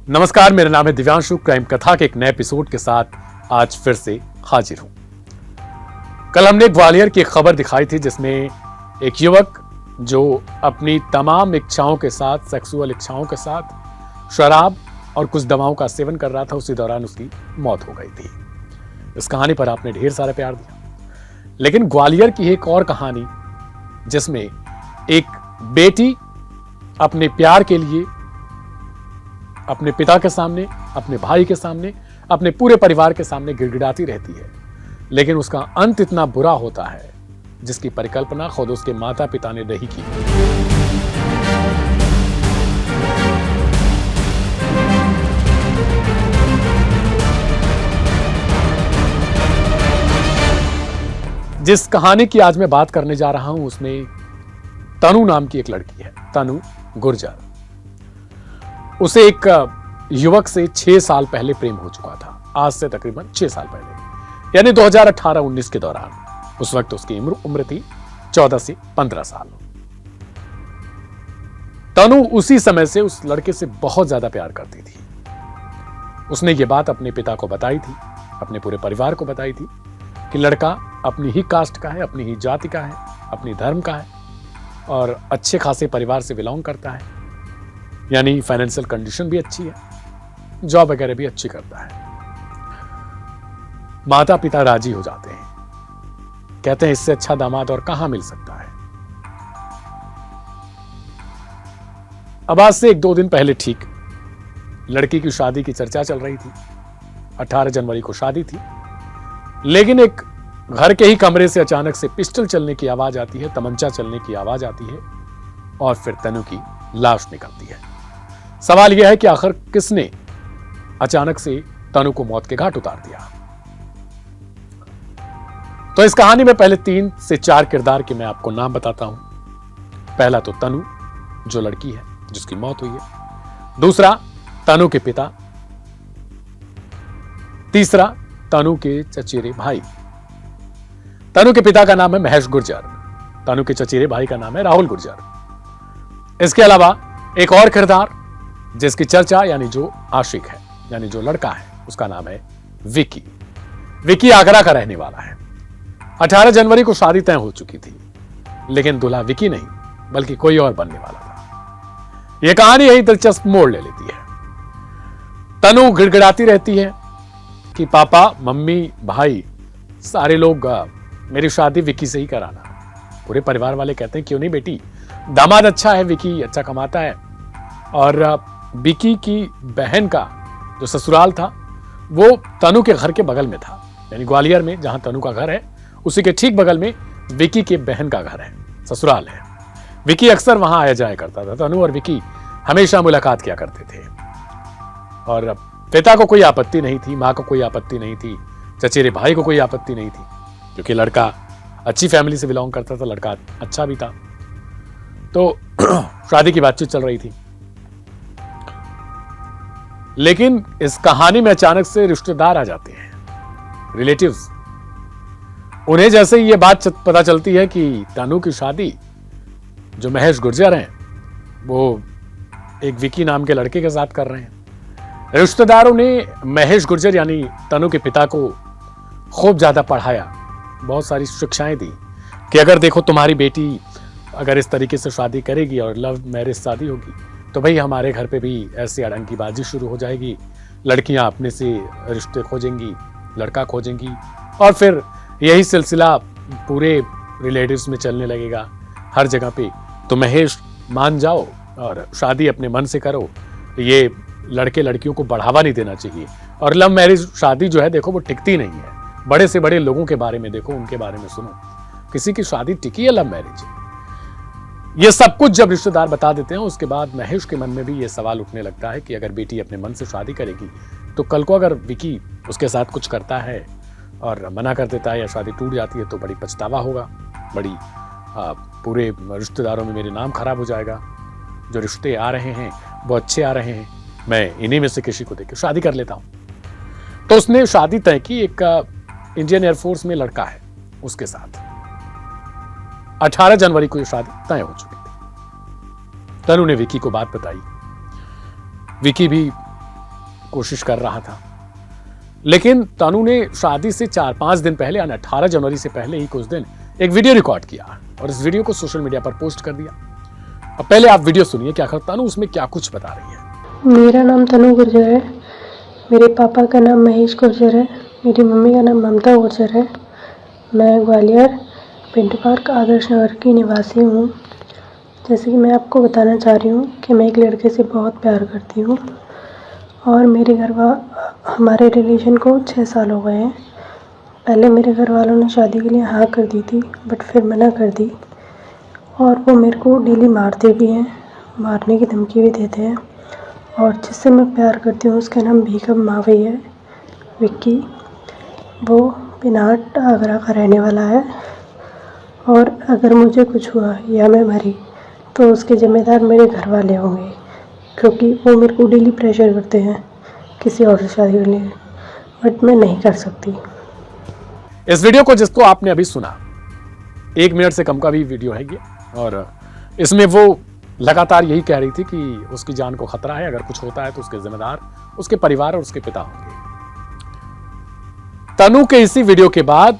नमस्कार, मेरा नाम है दिव्यांशु। क्राइम कथा के एक नए एपिसोड के साथ आज फिर से हाजिर हूं। कल हमने ग्वालियर की एक खबर दिखाई थी जिसमें एक युवक जो अपनी तमाम इच्छाओं के साथ, सेक्सुअल इच्छाओं के साथ शराब और कुछ दवाओं का सेवन कर रहा था, उसी दौरान उसकी मौत हो गई थी। इस कहानी पर आपने ढेर सारा प्यार दिया। लेकिन ग्वालियर की एक और कहानी जिसमें एक बेटी अपने प्यार के लिए अपने पिता के सामने, अपने भाई के सामने, अपने पूरे परिवार के सामने गिड़गिड़ाती रहती है, लेकिन उसका अंत इतना बुरा होता है जिसकी परिकल्पना खुद उसके माता पिता ने नहीं की। जिस कहानी की आज मैं बात करने जा रहा हूं उसमें तनु नाम की एक लड़की है, तनु गुर्जर। उसे एक युवक से 6 साल पहले प्रेम हो चुका था, आज से तकरीबन 6 साल पहले, यानी 2018-19 के दौरान। उस वक्त उसकी उम्र थी 14 से 15 साल। तनु उसी समय से उस लड़के से बहुत ज्यादा प्यार करती थी। उसने ये बात अपने पिता को बताई थी, अपने पूरे परिवार को बताई थी कि लड़का अपनी ही कास्ट का है, अपनी ही जाति का है, अपनी धर्म का है और अच्छे खासे परिवार से बिलोंग करता है, यानी फाइनेंशियल कंडीशन भी अच्छी है, जॉब वगैरह भी अच्छी करता है। माता पिता राजी हो जाते हैं, कहते हैं इससे अच्छा दामाद और कहां मिल सकता है। अब आज से 1-2 दिन पहले ठीक लड़की की शादी की चर्चा चल रही थी। 18 जनवरी को शादी थी, लेकिन एक घर के ही कमरे से अचानक से पिस्टल चलने की आवाज आती है, तमंचा चलने की आवाज आती है और फिर तनु की लाश निकलती है। सवाल यह है कि आखिर किसने अचानक से तनु को मौत के घाट उतार दिया। तो इस कहानी में पहले 3 से 4 किरदार के मैं आपको नाम बताता हूं। पहला तो तनु, जो लड़की है जिसकी मौत हुई है। दूसरा, तनु के पिता। तीसरा, तनु के चचेरे भाई। तनु के पिता का नाम है महेश गुर्जर, तनु के चचेरे भाई का नाम है राहुल गुर्जर। इसके अलावा एक और किरदार जिसकी चर्चा, यानी जो आशिक है, यानी जो लड़का है, उसका नाम है विकी। विकी आगरा का रहने वाला है। 18 जनवरी को शादी तय हो चुकी थी, लेकिन दूल्हा विकी नहीं बल्कि कोई और बनने वाला था। यह कहानी यही दिलचस्प मोड़ ले लेती है। तनु गिड़गिड़ाती रहती है कि पापा, मम्मी, भाई, सारे लोग मेरी शादी विकी से ही कराना। पूरे परिवार वाले कहते हैं क्यों नहीं बेटी, दामाद अच्छा है, विकी अच्छा कमाता है। और विकी की बहन का जो ससुराल था वो तनु के घर के बगल में था, यानी ग्वालियर में जहां तनु का घर है उसी के ठीक बगल में विकी के बहन का घर है, ससुराल है। विकी अक्सर वहां आया जाया करता था। तनु और विकी हमेशा मुलाकात किया करते थे और पिता को कोई आपत्ति नहीं थी, मां को कोई आपत्ति नहीं थी, चचेरे भाई को कोई आपत्ति नहीं थी, क्योंकि लड़का अच्छी फैमिली से बिलोंग करता था, लड़का अच्छा भी था। तो शादी की बातचीत चल रही थी, लेकिन इस कहानी में अचानक से रिश्तेदार आ जाते हैं, रिलेटिव्स। उन्हें जैसे ही ये बात पता चलती है कि तनु की शादी जो महेश गुर्जर हैं वो एक विकी नाम के लड़के के साथ कर रहे हैं। रिश्तेदारों ने महेश गुर्जर यानी तनु के पिता को खूब ज्यादा पढ़ाया, बहुत सारी शिक्षाएं दी कि अगर देखो तुम्हारी बेटी अगर इस तरीके से शादी करेगी और लव मैरिज शादी होगी तो भाई हमारे घर पे भी ऐसी अड़ंगीबाजी शुरू हो जाएगी, लड़कियां अपने से रिश्ते खोजेंगी, लड़का खोजेंगी और फिर यही सिलसिला पूरे रिलेटिव्स में चलने लगेगा हर जगह पे। तो महेश मान जाओ और शादी अपने मन से करो। ये लड़के लड़कियों को बढ़ावा नहीं देना चाहिए। और लव मैरिज शादी जो है देखो वो टिकती नहीं है। बड़े से बड़े लोगों के बारे में देखो, उनके बारे में सुनो, किसी की शादी टिकी है लव मैरिज। ये सब कुछ जब रिश्तेदार बता देते हैं उसके बाद महेश के मन में भी ये सवाल उठने लगता है कि अगर बेटी अपने मन से शादी करेगी तो कल को अगर विकी उसके साथ कुछ करता है और मना कर देता है या शादी टूट जाती है तो बड़ी पछतावा होगा, बड़ी पूरे रिश्तेदारों में मेरे नाम खराब हो जाएगा। जो रिश्ते आ रहे हैं वो अच्छे आ रहे हैं, मैं इन्हीं में से किसी को देकर शादी कर लेता हूं। तो उसने शादी तय की, एक इंडियन एयरफोर्स में लड़का है उसके साथ। 18 जनवरी को ये शादी तय हो चुकी थी। तनु ने विकी को बात बताई। विकी भी कोशिश कर रहा था। लेकिन तनु ने शादी से 4-5 दिन पहले यानी 18 जनवरी से पहले ही कुछ दिन एक वीडियो रिकॉर्ड किया और इस वीडियो को सोशल मीडिया पर पोस्ट कर दिया। अब पहले आप वीडियो सुनिए कि आखिर तनु उसमें क्या कुछ बता रही है। मेरा नाम तनु गुर्जर है। मेरे पापा का नाम महेश गुर्जर है। मेरी मम्मी का नाम ममता गुर्जर है। मैं ग्वालियर पिंटू पार्क आदर्श नगर की निवासी हूँ। जैसे कि मैं आपको बताना चाह रही हूँ कि मैं एक लड़के से बहुत प्यार करती हूँ और मेरे हमारे रिलेशन को 6 साल हो गए हैं। पहले मेरे घर वालों ने शादी के लिए हाँ कर दी थी, बट फिर मना कर दी और वो मेरे को डेली मारते भी हैं, मारने की धमकी भी देते हैं। और जिससे मैं प्यार करती हूँ उसका नाम भीखम मावी है, विक्की। वो पिनाट आगरा का रहने वाला है और अगर मुझे कुछ हुआ या मैं मरी तो उसके ज़िम्मेदार मेरे घर वाले होंगे, क्योंकि वो मेरे को डेली प्रेशर करते हैं किसी और से शादी के लिए, बट मैं नहीं कर सकती। इस वीडियो को जिसको आपने अभी सुना, 1 मिनट से कम का भी वीडियो है ये, और इसमें वो लगातार यही कह रही थी कि उसकी जान को खतरा है, अगर कुछ होता है तो उसके जिम्मेदार उसके परिवार और उसके पिता होंगे। तनु के इसी वीडियो के बाद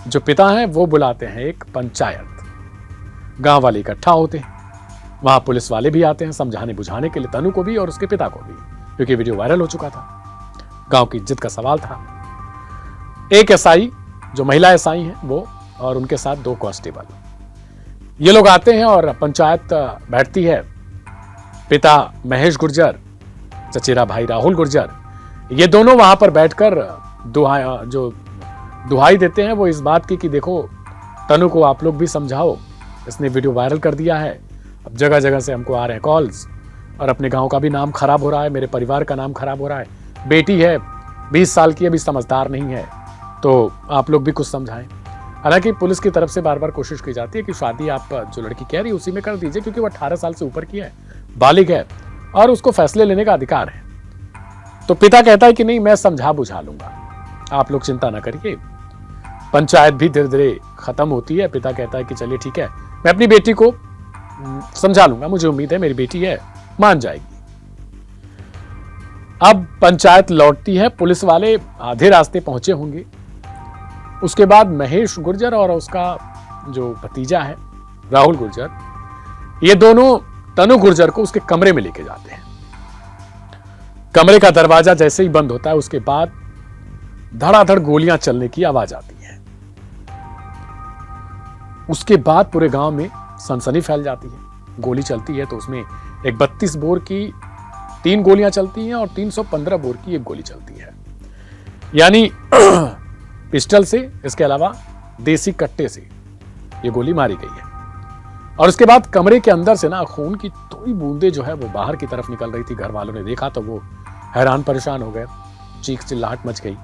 जो पिता हैं वो बुलाते हैं एक पंचायत। गांव वाले इकट्ठा होते हैं, वहां पुलिस वाले भी आते हैं समझाने बुझाने के लिए तनु को भी और उसके पिता को भी, क्योंकि वीडियो वायरल हो चुका था। गांव की इज्जत का सवाल था। एक एसआई जो महिला एसआई हैं वो और उनके साथ 2 कांस्टेबल, ये लोग आते हैं और पंचायत बैठती है। पिता महेश गुर्जर, चचेरा भाई राहुल गुर्जर, ये दोनों वहां पर बैठकर दुहाई देते हैं वो इस बात की कि देखो तनु को आप लोग भी समझाओ, इसने वीडियो वायरल कर दिया है, अब जगह जगह से हमको आ रहे हैं कॉल्स और अपने गांव का भी नाम खराब हो रहा है, मेरे परिवार का नाम खराब हो रहा है। बेटी है 20 साल की, अभी समझदार नहीं है, तो आप लोग भी कुछ समझाएं। हालांकि पुलिस की तरफ से बार बार कोशिश की जाती है कि शादी आप जो लड़की कह रही है उसी में कर दीजिए, क्योंकि वो 18 साल से ऊपर की है, बालिग है और उसको फैसले लेने का अधिकार है। तो पिता कहता है कि नहीं, मैं समझा बुझा लूंगा, आप लोग चिंता ना करिए। पंचायत भी धीरे धीरे खत्म होती है। पिता कहता है कि चलिए ठीक है, मैं अपनी बेटी को समझा लूंगा, मुझे उम्मीद है मेरी बेटी है, मान जाएगी। अब पंचायत लौटती है, पुलिस वाले आधे रास्ते पहुंचे होंगे। उसके बाद महेश गुर्जर और उसका जो भतीजा है राहुल गुर्जर, ये दोनों तनु गुर्जर को उसके कमरे में लेके जाते हैं। कमरे का दरवाजा जैसे ही बंद होता है उसके बाद धड़ाधड़ गोलियां चलने की आवाज आती है। उसके बाद पूरे गांव में सनसनी फैल जाती है। गोली चलती है तो उसमें एक 32 बोर की 3 गोलियां चलती हैं और 315 बोर की 1 गोली चलती है, यानी पिस्टल से, इसके अलावा देसी कट्टे से ये गोली मारी गई है। और उसके बाद कमरे के अंदर से ना खून की थोड़ी बूंदें जो है वो बाहर की तरफ निकल रही थी। घर वालों ने देखा तो वो हैरान परेशान हो गए, चीख चिल्लाहट मच गई।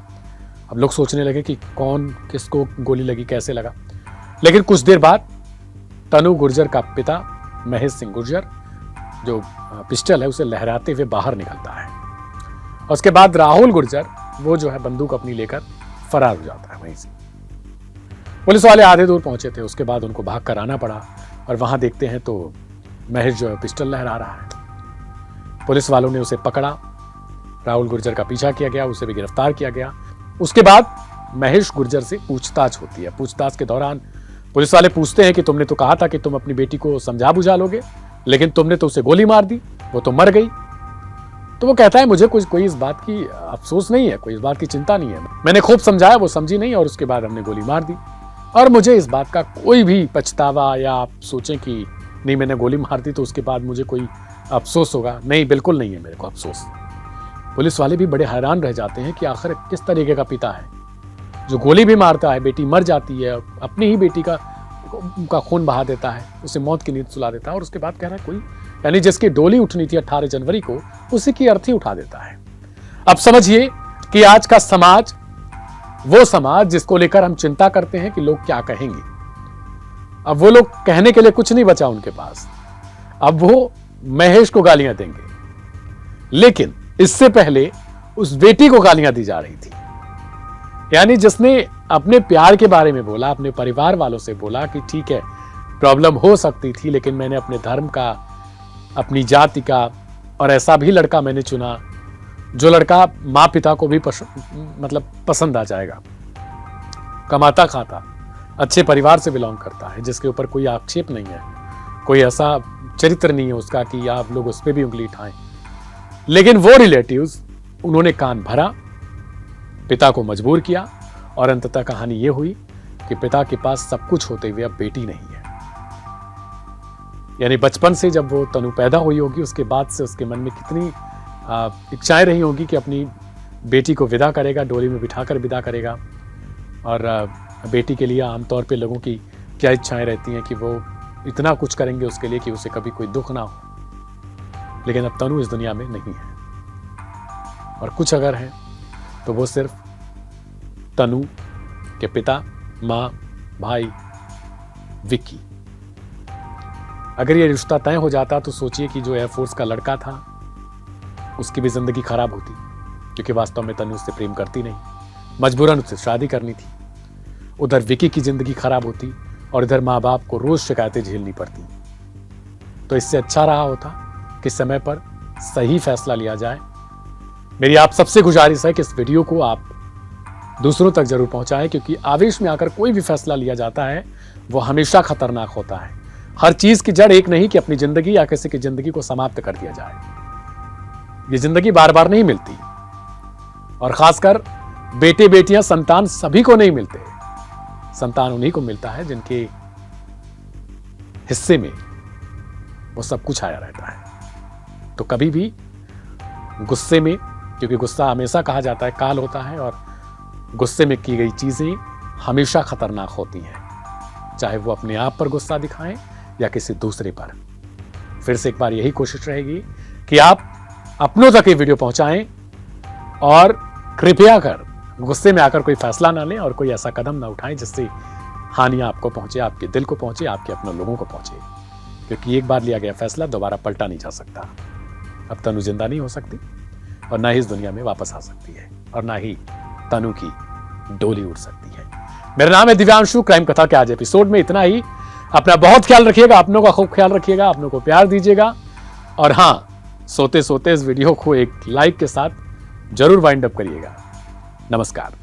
अब लोग सोचने लगे कि कौन किसको गोली लगी, कैसे लगा। लेकिन कुछ देर बाद तनु गुर्जर का पिता महेश सिंह गुर्जर जो पिस्टल है उसे लहराते हुए बाहर निकलता है। और उसके बाद राहुल गुर्जर वो जो है बंदूक अपनी लेकर फरार हो जाता है वहीं से। पुलिस वाले आधे दूर पहुंचे थे, उसके बाद उनको भाग कर आना पड़ा और वहां देखते हैं तो महेश जो है पिस्टल लहरा रहा है। पुलिस वालों ने उसे पकड़ा, राहुल गुर्जर का पीछा किया गया, उसे भी गिरफ्तार किया गया। उसके बाद महेश गुर्जर से पूछताछ होती है। पूछताछ के दौरान पुलिस वाले पूछते हैं कि तुमने तो कहा था कि तुम अपनी बेटी को समझा बुझा लोगे, लेकिन तुमने तो उसे गोली मार दी, वो तो मर गई। तो वो कहता है मुझे कोई इस बात की अफसोस नहीं है, कोई इस बात की चिंता नहीं है, मैंने खूब समझाया, वो समझी नहीं और उसके बाद हमने गोली मार दी और मुझे इस बात का कोई भी पछतावा या आप सोचें कि नहीं मैंने गोली मार दी तो उसके बाद मुझे कोई अफसोस होगा, नहीं, बिल्कुल नहीं है मेरे को अफसोस। पुलिस वाले भी बड़े हैरान रह जाते हैं कि आखिर किस तरीके का पिता है जो गोली भी मारता है, बेटी मर जाती है, अपनी ही बेटी का खून बहा देता है, उसे मौत की नींद सुला देता है और उसके बाद कह रहा है कोई, यानी जिसकी डोली उठनी थी 18 जनवरी को उसी की अर्थी उठा देता है। अब समझिए कि आज का समाज, वो समाज जिसको लेकर हम चिंता करते हैं कि लोग क्या कहेंगे, अब वो लोग कहने के लिए कुछ नहीं बचा उनके पास। अब वो महेश को गालियां देंगे, लेकिन इससे पहले उस बेटी को गालियां दी जा रही थी, यानी जिसने अपने प्यार के बारे में बोला, अपने परिवार वालों से बोला कि ठीक है प्रॉब्लम हो सकती थी, लेकिन मैंने अपने धर्म का, अपनी जाति का और ऐसा भी लड़का मैंने चुना जो लड़का माँ पिता को भी पसंद आ जाएगा, कमाता खाता, अच्छे परिवार से बिलोंग करता है, जिसके ऊपर कोई आक्षेप नहीं है, कोई ऐसा चरित्र नहीं है उसका कि आप लोग उस पर भी उंगली उठाएं, लेकिन वो रिलेटिव्स उन्होंने कान भरा, पिता को मजबूर किया और अंततः कहानी ये हुई कि पिता के पास सब कुछ होते हुए अब बेटी नहीं है। यानी बचपन से जब वो तनु पैदा हुई होगी, उसके बाद से उसके मन में कितनी इच्छाएं रही होगी कि अपनी बेटी को विदा करेगा, डोली में बिठाकर विदा करेगा। और बेटी के लिए आमतौर पे लोगों की क्या इच्छाएं रहती हैं कि वो इतना कुछ करेंगे उसके लिए कि उसे कभी कोई दुख ना हो। लेकिन अब तनु इस दुनिया में नहीं है, और कुछ अगर है तो वो सिर्फ तनु के पिता, माँ, भाई, विक्की। अगर ये रिश्ता तय हो जाता तो सोचिए कि जो एयरफोर्स का लड़का था उसकी भी जिंदगी खराब होती, क्योंकि वास्तव में तनु उससे प्रेम करती नहीं, मजबूरन उससे शादी करनी थी। उधर विक्की की जिंदगी खराब होती और इधर माँ बाप को रोज शिकायतें झेलनी पड़ती। तो इससे अच्छा रहा होता कि समय पर सही फैसला लिया जाए। मेरी आप सबसे गुजारिश है कि इस वीडियो को आप दूसरों तक जरूर पहुंचाएं, क्योंकि आवेश में आकर कोई भी फैसला लिया जाता है वो हमेशा खतरनाक होता है। हर चीज की जड़ एक नहीं कि अपनी जिंदगी या किसी की जिंदगी को समाप्त कर दिया जाए। ये जिंदगी बार बार नहीं मिलती, और खासकर बेटे बेटियां, संतान सभी को नहीं मिलते। संतान उन्हीं को मिलता है जिनके हिस्से में वो सब कुछ आया रहता है। तो कभी भी गुस्से में, क्योंकि गुस्सा हमेशा कहा जाता है काल होता है, और गुस्से में की गई चीजें हमेशा खतरनाक होती हैं, चाहे वो अपने आप पर गुस्सा दिखाएं या किसी दूसरे पर। फिर से एक बार यही कोशिश रहेगी कि आप अपनों तक ये वीडियो पहुंचाएं, और कृपया कर गुस्से में आकर कोई फैसला ना लें और कोई ऐसा कदम ना उठाएं जिससे हानि आपको पहुंचे, आपके दिल को पहुंचे, आपके अपने लोगों को पहुंचे। क्योंकि एक बार लिया गया फैसला दोबारा पलटा नहीं जा सकता। अब तनु जिंदा नहीं हो सकती, और ना ही इस दुनिया में वापस आ सकती है, और ना ही तनु की डोली उड़ सकती है। मेरा नाम है दिव्यांशु। क्राइम कथा के आज एपिसोड में इतना ही। अपना बहुत ख्याल रखिएगा, अपनों का खूब ख्याल रखिएगा, अपनों को प्यार दीजिएगा, और हाँ, सोते सोते इस वीडियो को एक लाइक के साथ जरूर वाइंड अप करिएगा। नमस्कार।